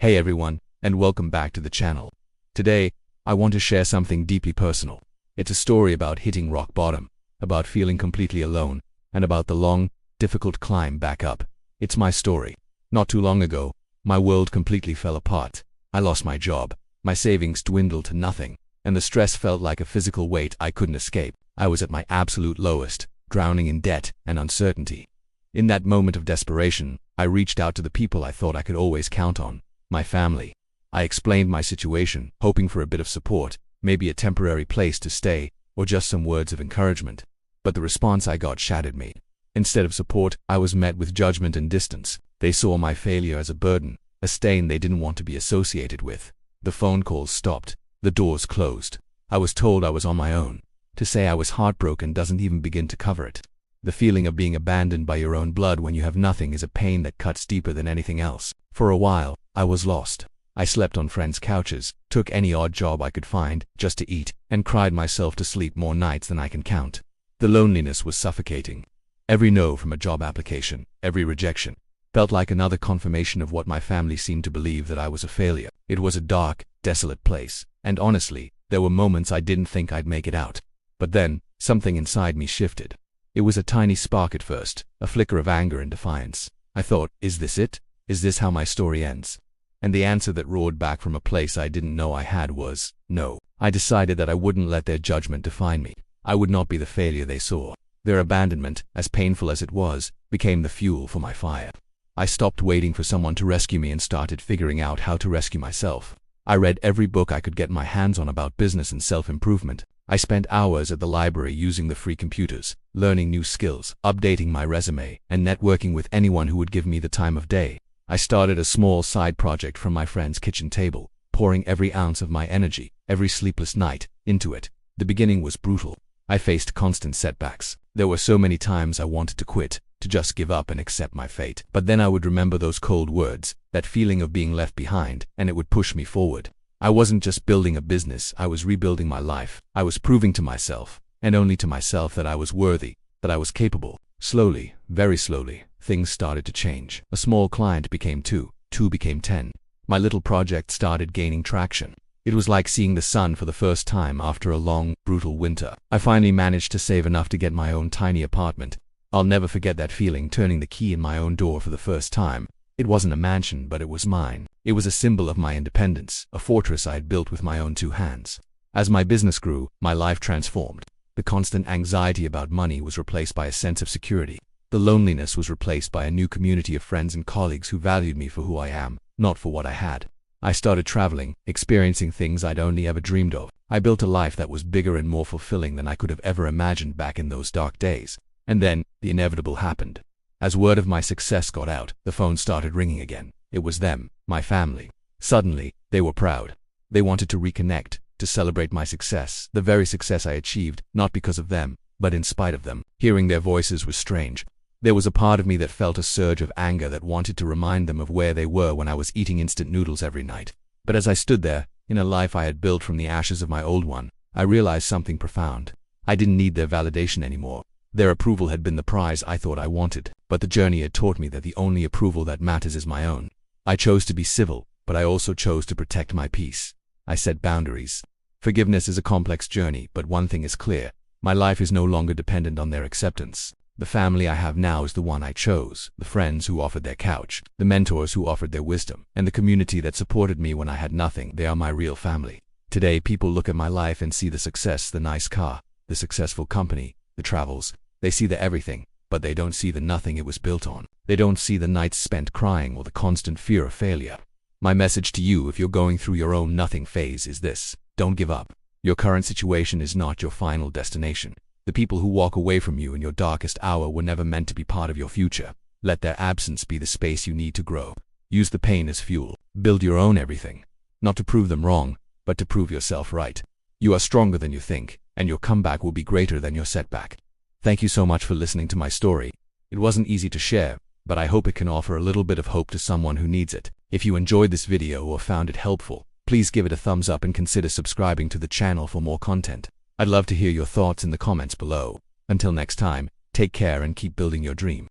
Hey everyone, and welcome back to the channel. Today, I want to share something deeply personal. It's a story about hitting rock bottom, about feeling completely alone, and about the long, difficult climb back up. It's my story. Not too long ago, my world completely fell apart. I lost my job, my savings dwindled to nothing, and the stress felt like a physical weight I couldn't escape. I was at my absolute lowest, drowning in debt and uncertainty. In that moment of desperation, I reached out to the people I thought I could always count on. My family. I explained my situation, hoping for a bit of support, maybe a temporary place to stay, or just some words of encouragement. But the response I got shattered me. Instead of support, I was met with judgment and distance. They saw my failure as a burden, a stain they didn't want to be associated with. The phone calls stopped. The doors closed. I was told I was on my own. To say I was heartbroken doesn't even begin to cover it. The feeling of being abandoned by your own blood when you have nothing is a pain that cuts deeper than anything else. For a while, I was lost. I slept on friends' couches, took any odd job I could find, just to eat, and cried myself to sleep more nights than I can count. The loneliness was suffocating. Every no from a job application, every rejection, felt like another confirmation of what my family seemed to believe, that I was a failure. It was a dark, desolate place, and honestly, there were moments I didn't think I'd make it out. But then, something inside me shifted. It was a tiny spark at first, a flicker of anger and defiance. I thought, is this it? Is this how my story ends? And the answer that roared back from a place I didn't know I had was, no. I decided that I wouldn't let their judgment define me. I would not be the failure they saw. Their abandonment, as painful as it was, became the fuel for my fire. I stopped waiting for someone to rescue me and started figuring out how to rescue myself. I read every book I could get my hands on about business and self-improvement. I spent hours at the library using the free computers, learning new skills, updating my resume, and networking with anyone who would give me the time of day. I started a small side project from my friend's kitchen table, pouring every ounce of my energy, every sleepless night, into it. The beginning was brutal. I faced constant setbacks. There were so many times I wanted to quit, to just give up and accept my fate. But then I would remember those cold words, that feeling of being left behind, and it would push me forward. I wasn't just building a business, I was rebuilding my life. I was proving to myself, and only to myself, that I was worthy, that I was capable. Slowly, very slowly, things started to change. A small client became 2 became 10. My little project started gaining traction. It was like seeing the sun for the first time after a long, brutal winter. I finally managed to save enough to get my own tiny apartment. I'll never forget that feeling, turning the key in my own door for the first time. It wasn't a mansion, but it was mine. It was a symbol of my independence, a fortress I had built with my own 2 hands. As my business grew, my life transformed. The constant anxiety about money was replaced by a sense of security. The loneliness was replaced by a new community of friends and colleagues who valued me for who I am, not for what I had. I started traveling, experiencing things I'd only ever dreamed of. I built a life that was bigger and more fulfilling than I could have ever imagined back in those dark days. And then, the inevitable happened. As word of my success got out, the phone started ringing again. It was them, my family. Suddenly, they were proud. They wanted to reconnect, to celebrate my success, the very success I achieved, not because of them, but in spite of them. Hearing their voices was strange. There was a part of me that felt a surge of anger that wanted to remind them of where they were when I was eating instant noodles every night. But as I stood there, in a life I had built from the ashes of my old one, I realized something profound. I didn't need their validation anymore. Their approval had been the prize I thought I wanted, but the journey had taught me that the only approval that matters is my own. I chose to be civil, but I also chose to protect my peace. I set boundaries. Forgiveness is a complex journey, but one thing is clear. My life is no longer dependent on their acceptance. The family I have now is the one I chose, the friends who offered their couch, the mentors who offered their wisdom, and the community that supported me when I had nothing. They are my real family. Today, people look at my life and see the success, the nice car, the successful company, the travels. They see the everything, but they don't see the nothing it was built on. They don't see the nights spent crying or the constant fear of failure. My message to you, if you're going through your own nothing phase, is this: don't give up. Your current situation is not your final destination. The people who walk away from you in your darkest hour were never meant to be part of your future. Let their absence be the space you need to grow. Use the pain as fuel. Build your own everything. Not to prove them wrong, but to prove yourself right. You are stronger than you think, and your comeback will be greater than your setback. Thank you so much for listening to my story. It wasn't easy to share, but I hope it can offer a little bit of hope to someone who needs it. If you enjoyed this video or found it helpful, please give it a thumbs up and consider subscribing to the channel for more content. I'd love to hear your thoughts in the comments below. Until next time, take care and keep building your dream.